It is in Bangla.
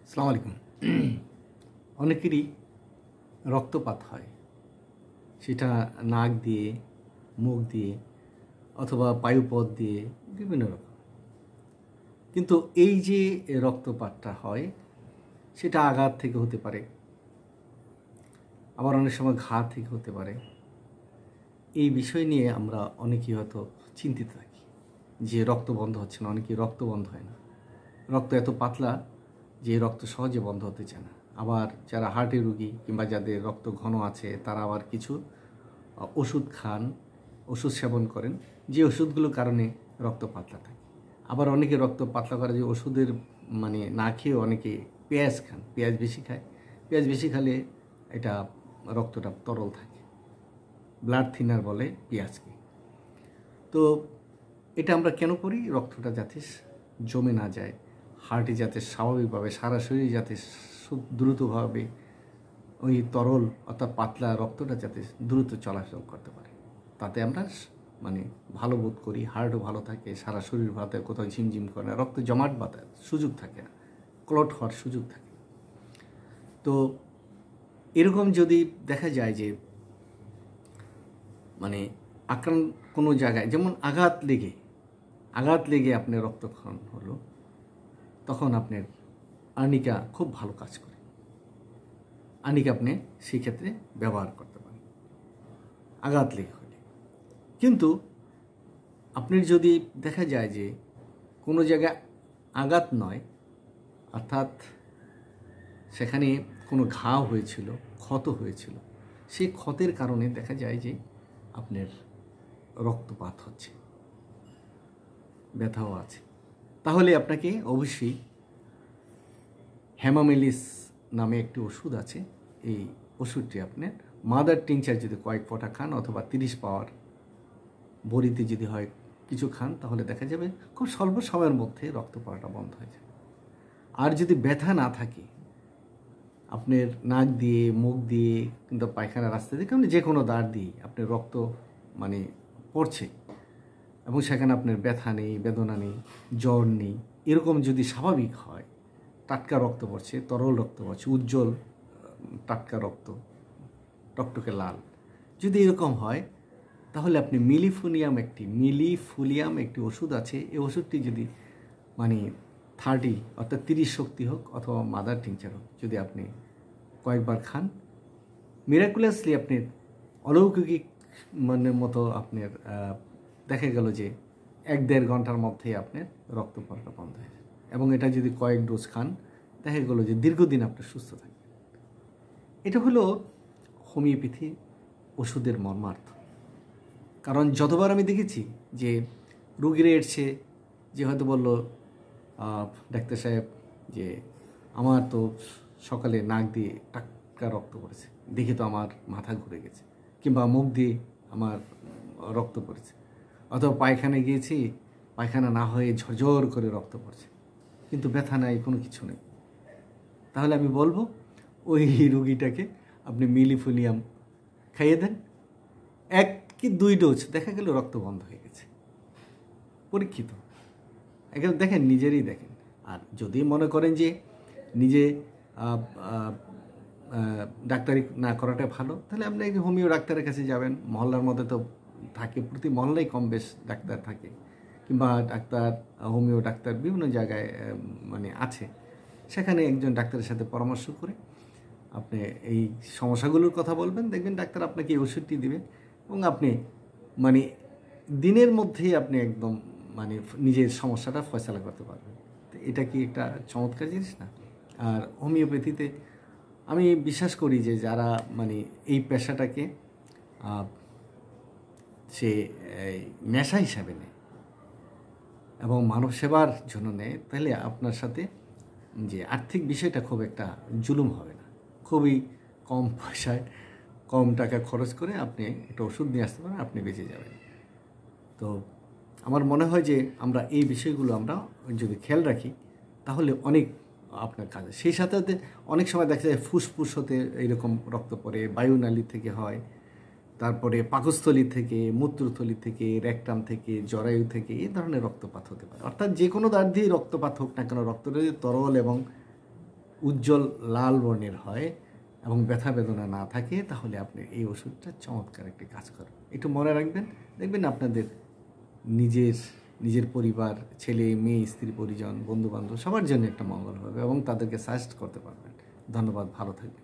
আসসালামু আলাইকুম। অনেকেরই রক্তপাত হয়, সেটা নাক দিয়ে, মুখ দিয়ে অথবা বায়ুপথ দিয়ে বিভিন্ন রকম। কিন্তু এই যে রক্তপাতটা হয় সেটা আঘাত থেকে হতে পারে, আবার অনেক সময় ঘা থেকে হতে পারে। এই বিষয় নিয়ে আমরা অনেকেই হয়তো চিন্তিত থাকি যে রক্ত বন্ধ হচ্ছে না, অনেকেই রক্ত বন্ধ হয় না। রক্ত এত পাতলা যে রক্ত সহজে বন্ধ হতে চায় না। আবার যারা হার্টের রোগী কিংবা যাদের রক্ত ঘন আছে তারা আবার কিছু ওষুধ খান, ওষুধ সেবন করেন, যে ওষুধগুলোর কারণে রক্ত পাতলা থাকে। আবার অনেকে রক্ত পাতলা করার যে ওষুধের না খেয়ে অনেকে পেঁয়াজ খান, পেঁয়াজ বেশি খায়। পেঁয়াজ বেশি খেলে এটা রক্তটা তরল থাকে, ব্লাড থিনার বলে পেঁয়াজকে। তো এটা আমরা কেন করি? রক্তটা যাতে জমে না যায়, হার্টে যাতে স্বাভাবিকভাবে সারা শরীরে যাতে দ্রুতভাবে ওই তরল অর্থাৎ পাতলা রক্তটা যাতে দ্রুত চলাচল করতে পারে, তাতে আমরা ভালো বোধ করি, হার্টও ভালো থাকে, সারা শরীর ভালো থাকে, কোথাও ঝিমঝিম করে না, রক্ত জমাট বাঁধার সুযোগ থাকে না, ক্লট হওয়ার সুযোগ থাকে। তো এরকম যদি দেখা যায় যে কোনো জায়গায় যেমন আঘাত লেগে আপনার রক্তক্ষরণ হলো, তখন আপনার আর্নিকা খুব ভালো কাজ করে। আর্নিকা আপনি সেই ক্ষেত্রে ব্যবহার করতে পারেন আঘাত লেগে হলে। কিন্তু আপনার যদি দেখা যায় যে কোনো জায়গায় আঘাত নয়, অর্থাৎ সেখানে কোনো ঘাও হয়েছিল, ক্ষত হয়েছিল, সেই ক্ষতের কারণে দেখা যায় যে আপনার রক্তপাত হচ্ছে, ব্যথাও আছে, তাহলে আপনাকে অবশ্যই হেমামেলিস নামে একটি ওষুধ আছে। এই ওষুধটি আপনার মাদার টিংচার যদি কয়েক ফোঁটা খান অথবা 30 পাওয়ার বড়িতে যদি হয় কিছু খান, তাহলে দেখা যাবে খুব স্বল্প সময়ের মধ্যে রক্ত পড়াটা বন্ধ হয়ে যাবে। আর যদি ব্যথা না থাকে, আপনার নাক দিয়ে, মুখ দিয়ে কিন্তু পায়খানা রাস্তা দিয়ে, কারণ যে কোনো দ্বার দিয়ে আপনার রক্ত পড়ছে এবং সেখানে আপনার ব্যথা নেই, বেদনা নেই, জ্বর নেই, এরকম যদি স্বাভাবিক হয়, টাটকা রক্ত পড়ছে, তরল রক্ত পড়ছে, উজ্জ্বল টাটকা রক্ত, টকটকে লাল, যদি এরকম হয়, তাহলে আপনি মিলিফুলিয়াম একটি ওষুধ আছে। এই ওষুধটি যদি 30 অর্থাৎ 30 শক্তি হোক অথবা মাদার টিংচার হোক, যদি আপনি কয়েকবার খান, মিরাকুলাসলি আপনার অলৌকিক মতো আপনার দেখা গেল যে 1-1.5 ঘন্টার মধ্যেই আপনার রক্ত পড়াটা বন্ধ হয়ে যায়। এবং এটা যদি কয়েক ডোজ খান, দেখা গেল যে দীর্ঘদিন আপনার সুস্থ থাকবে। এটা হলো হোমিওপ্যাথি ওষুধের মর্মার্থ। কারণ যতবার আমি দেখেছি যে রুগীরা এসছে, যে হয়তো বলল, ডাক্তার সাহেব যে আমার তো সকালে নাক দিয়ে টাটকা রক্ত পড়েছে, দেখে তো আমার মাথা ঘুরে গেছে, কিংবা মুখ দিয়ে আমার রক্ত পড়েছে, অথবা পায়খানায় গিয়েছি, পায়খানা না হয়ে ঝরঝর করে রক্ত পড়ছে, কিন্তু ব্যথা নাই, কোনো কিছু নেই। তাহলে আমি বলবো ওই রুগীটাকে আপনি মিলিফুলিয়াম খাইয়ে দেন, 1 কি 2 ডোজ, দেখা গেল রক্ত বন্ধ হয়ে গেছে, পরীক্ষিত। এখানে দেখেন, নিজেরই দেখেন। আর যদি মনে করেন যে নিজে ডাক্তারি না করাটা ভালো, তাহলে আপনি হোমিও ডাক্তারের কাছে যাবেন। মহল্লার মধ্যে তো থাকে, প্রতি মহল্লায় কম বেশ ডাক্তার থাকে, কিংবা হোমিও ডাক্তার বিভিন্ন জায়গায় আছে। সেখানে একজন ডাক্তারের সাথে পরামর্শ করে আপনি এই সমস্যাগুলোর কথা বলবেন, দেখবেন ডাক্তার আপনাকে এই ওষুধটি দেবেন এবং আপনি দিনের মধ্যেই আপনি একদম নিজের সমস্যাটা ফয়সালা করতে পারবেন। তো এটা কি একটা চমৎকার জিনিস না? আর হোমিওপ্যাথিতে আমি বিশ্বাস করি যে যারা এই পেশাটাকে সে নেশা হিসাবে নেয় এবং মানব সেবার জন্য নেয়, তাহলে আপনার সাথে যে আর্থিক বিষয়টা খুব একটা জুলুম হবে না। খুবই কম পয়সায়, কম টাকা খরচ করে আপনি একটা ওষুধ নিয়ে আসতে পারেন, আপনি বেঁচে যাবেন। তো আমার মনে হয় যে আমরা এই বিষয়গুলো আমরা যদি খেয়াল রাখি, তাহলে অনেক আপনার কাজে। সেই সাথে সাথে অনেক সময় দেখা যায় ফুসফুস হতে এইরকম রক্ত পড়ে, বায়ুনালী থেকে হয়, তারপরে পাকস্থলী থেকে, মূত্রথলি থেকে, রেকটাম থেকে, জরায়ু থেকে, এই ধরনের রক্তপাত হতে পারে। অর্থাৎ যে কোনো দ্বার দিয়েই রক্তপাত হোক না কেন, রক্তটা যদি তরল এবং উজ্জ্বল লাল বর্ণের হয় এবং ব্যথা বেদনা না থাকে, তাহলে আপনি এই ওষুধটা চমৎকার একটি কাজ করে। একটু মনে রাখবেন, দেখবেন আপনাদের নিজের পরিবার, ছেলে মেয়ে, স্ত্রী পরিজন, বন্ধুবান্ধব সবার জন্য একটা মঙ্গল হবে এবং তাদেরকে সাজেস্ট করতে পারবেন। ধন্যবাদ, ভালো থাকবেন।